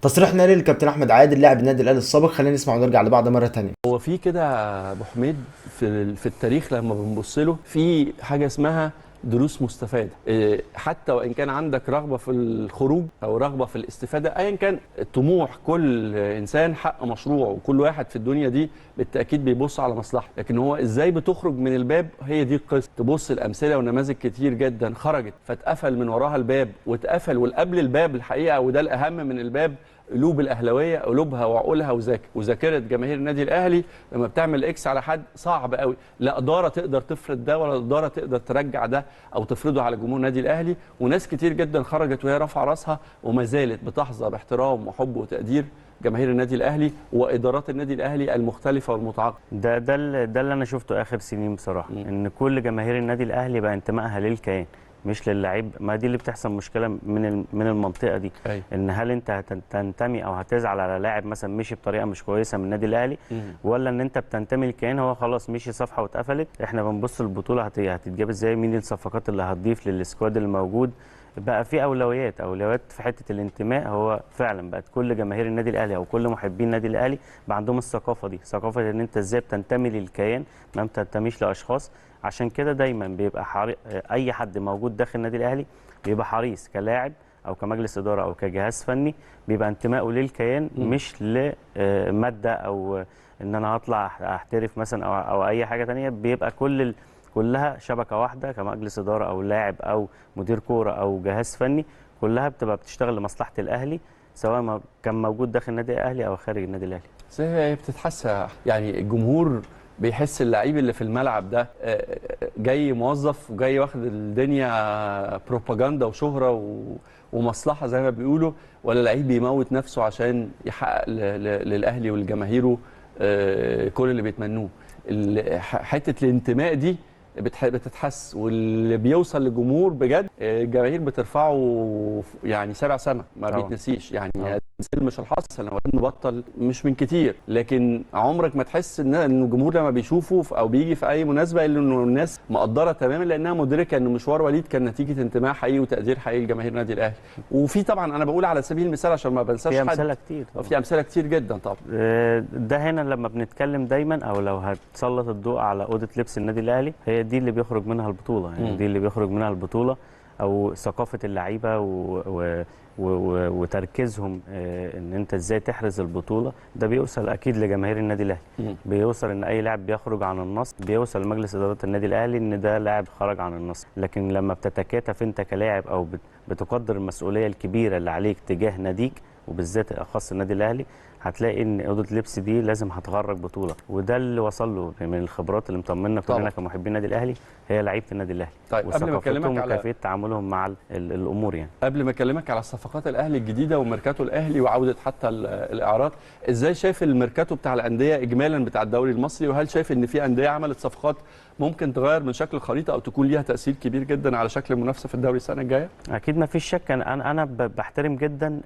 تصريح ناري للكابتن احمد عادل لاعب النادي الاهلي السابق. خلينا نسمع ونرجع لبعض مره ثانيه. هو في كده يا ابو حميد في التاريخ لما بنبص له في حاجه اسمها دروس مستفاده. حتى وان كان عندك رغبه في الخروج او رغبه في الاستفاده، ايا كان طموح كل انسان حق مشروع، وكل واحد في الدنيا دي بالتاكيد بيبص على مصلحته، لكن هو ازاي بتخرج من الباب هي دي القصه. تبص الامثله ونماذج كتير جدا خرجت فاتقفل من وراها الباب واتقفل، والقبل الباب الحقيقه وده الاهم من الباب قلوب الاهلاويه، قلوبها وعقولها وذاكره جماهير النادي الاهلي. لما بتعمل اكس على حد صعب قوي، لا اداره تقدر تفرض ده ولا اداره تقدر ترجع ده او تفرضه على جمهور النادي الاهلي. وناس كتير جدا خرجت وهي رافعه راسها وما زالت بتحظى باحترام وحب وتقدير جماهير النادي الاهلي وادارات النادي الاهلي المختلفه والمتعاقبه. ده اللي انا شفته اخر سنين بصراحه، ان كل جماهير النادي الاهلي بقى انتمائها للكيان مش للاعيب. ما دي اللي بتحصل مشكله من المنطقه دي. أي. ان هل انت هتنتمي او هتزعل على لاعب مثلا مشي بطريقه مش كويسه من النادي الاهلي، ولا ان انت بتنتمي للكيان هو خلاص مشي صفحه واتقفلت. احنا بنبص البطوله هتتجاب ازاي، مين الصفقات اللي هتضيف للسكواد اللي موجود. بقى في اولويات في حته الانتماء. هو فعلا بقت كل جماهير النادي الاهلي او كل محبين النادي الاهلي بقى عندهم الثقافه دي، ثقافه ان انت ازاي بتنتمي للكيان ما بتنتميش لاشخاص. عشان كده دايما بيبقى اي حد موجود داخل النادي الاهلي بيبقى حريص كلاعب او كمجلس اداره او كجهاز فني، بيبقى انتمائه للكيان مش لماده او ان انا هطلع احترف مثلا او اي حاجه ثانيه. بيبقى كلها شبكه واحده كمجلس اداره او لاعب او مدير كوره او جهاز فني، كلها بتبقى بتشتغل لمصلحه الاهلي سواء ما كان موجود داخل النادي الاهلي او خارج النادي الاهلي. هي بتتحس يعني الجمهور بيحس اللعيب اللي في الملعب ده جاي موظف وجاي واخد الدنيا بروباجندا وشهرة ومصلحة زي ما بيقولوا، ولا لعيب بيموت نفسه عشان يحقق للأهلي ولجماهيره كل اللي بيتمنوه. حتة الانتماء دي بتتحس، واللي بيوصل للجمهور بجد الجماهير بترفعه يعني 7 سما ما بيتنسيش. يعني مش الحصل لو نبطل مش من كتير، لكن عمرك ما تحس ان الجمهور لما بيشوفه او بيجي في اي مناسبه الا انه الناس مقدره تماما، لانها مدركه ان مشوار وليد كان نتيجه انتماء حقيقي وتقدير حقيقي لجماهير النادي الاهلي. وفي طبعا انا بقول على سبيل المثال عشان ما بنساش حد، في امثله كتير طبعا. في امثله كتير جدا طبعا. ده هنا لما بنتكلم دايما او لو هتسلط الضوء على اوضه لبس النادي الاهلي، هي دي اللي بيخرج منها البطوله. يعني دي اللي بيخرج منها البطوله او ثقافه اللعيبه وتركيزهم ان انت ازاي تحرز البطوله. ده بيوصل اكيد لجماهير النادي الاهلي، بيوصل ان اي لاعب بيخرج عن النص بيوصل لمجلس اداره النادي الاهلي ان ده لاعب خرج عن النص. لكن لما بتتكاتف انت كلاعب او بتقدر المسؤوليه الكبيره اللي عليك تجاه ناديك وبالذات اخص النادي الاهلي، هتلاقي ان اوضه اللبس دي لازم هتغرق بطوله. وده اللي وصل له من الخبرات اللي مطمنا كلنا كمحبين النادي الاهلي هي لعيبه النادي الاهلي. طيب قبل ما اكلمك على وكيفيه تعاملهم مع الامور، يعني قبل ما اكلمك على صفقات الاهلي الجديده وميركاتو الاهلي وعوده حتى الاعارات، ازاي شايف الميركاتو بتاع الانديه اجمالا بتاع الدوري المصري؟ وهل شايف ان في انديه عملت صفقات ممكن تغير من شكل الخريطه او تكون ليها تاثير كبير جدا على شكل المنافسه في الدوري السنه الجايه؟ اكيد ما فيش شك. انا بحترم جدا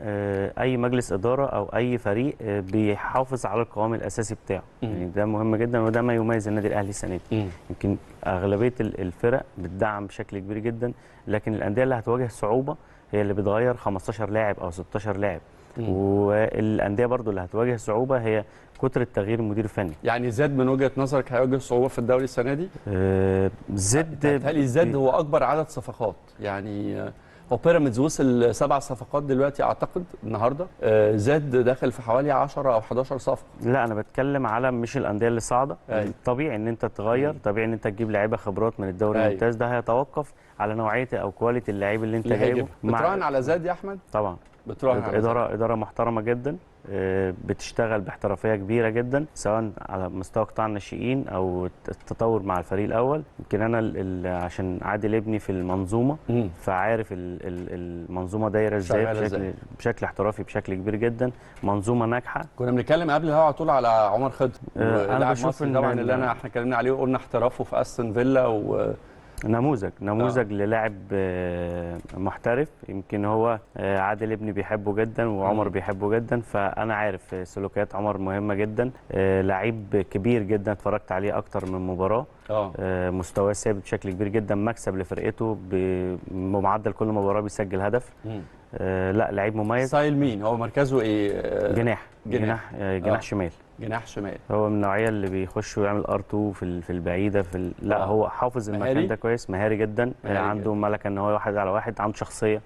اي مجلس اداره او اي فريق بيحافظ على القوام الاساسي بتاعه. يعني ده مهم جدا وده ما يميز النادي الاهلي السنه دي. يمكن اغلبيه الفرق بتدعم بشكل كبير جدا، لكن الانديه اللي هتواجه صعوبه هي اللي بتغير 15 لاعب او 16 لاعب. والانديه برضو اللي هتواجه صعوبه هي كتر تغيير مدير فني. يعني زاد من وجهه نظرك هيواجه صعوبه في الدوري السنه دي؟ زاد هو اكبر عدد صفقات. يعني هو بيراميدز وصل 7 صفقات دلوقتي اعتقد النهارده، زاد داخل في حوالي 10 او 11 صفقه. لا انا بتكلم على مش الانديه اللي صاعده. طبيعي ان انت تغير، طبيعي ان انت تجيب لعيبه خبرات من الدوري الممتاز. ده هيتوقف على نوعيه او كواليتي اللعيب اللي انت جايبه. بتراهن على زاد يا احمد؟ طبعا بتراهن على اداره محترمه جدا، بتشتغل باحترافيه كبيره جدا سواء على مستوى قطاع الناشئين او التطور مع الفريق الاول. يمكن انا عشان عادل ابني في المنظومه فعارف المنظومه دايره ازاي بشكل احترافي بشكل كبير جدا. منظومه ناجحه. كنا بنتكلم قبل الهوا على طول على عمر خضر، انا بشوف ان طبعا اللي احنا اتكلمنا عليه وقلنا احترافه في استون فيلا نموذج للاعب محترف. يمكن هو عادل ابني بيحبه جدا وعمر بيحبه جدا، فانا عارف سلوكيات عمر مهمه جدا. لعيب كبير جدا اتفرجت عليه اكتر من مباراه. مستواه ثابت بشكل كبير جدا، مكسب لفرقته بمعدل كل مباراه بيسجل هدف. لا لعيب مميز. ستايل مين؟ هو مركزه ايه؟ جناح جناح. جناح شمال. جناح شمال. هو من النوعيه اللي بيخش ويعمل ار2 في البعيده لا هو حافظ مهاري. المكان ده كويس، مهاري جدا. مهاري عنده ملكه ان هو واحد على واحد، عنده شخصيه.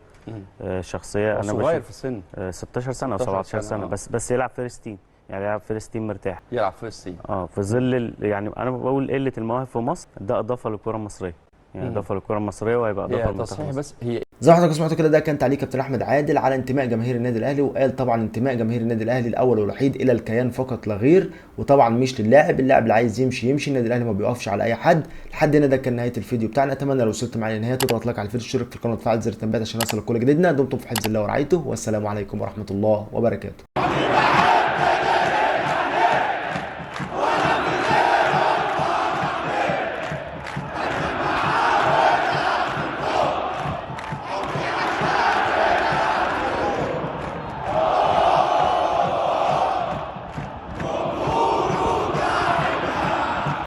شخصيه هو انا صغير في السن. 16 سنه او 17 سنه. بس يلعب فيرست تيم، يعني يلعب فيرست تيم مرتاح. يلعب فيرست تيم. في ظل يعني انا بقول قله المواهب في مصر، ده اضافه للكره المصريه، يعني اضافه للكره المصريه وهيبقى اضافه للمنتخب تصحيح. المصري. بس هي زي ما حضراتكم سمعتوا كده، ده كان تعليق كابتن احمد عادل على انتماء جماهير النادي الاهلي، وقال طبعا انتماء جماهير النادي الاهلي الاول والوحيد الى الكيان فقط لا غير، وطبعا مش للاعب. اللاعب اللي عايز يمشي. النادي الاهلي ما بيقفش على اي حد. لحد هنا ده كان نهايه الفيديو بتاعنا. اتمنى لو وصلت معايا للنهايه تضغط لايك على الفيديو، تشترك في القناه وتفعل زر التنبيهات عشان يوصلك كل جديدنا. دمتم في حفظ الله ورعايته، والسلام عليكم ورحمه الله وبركاته.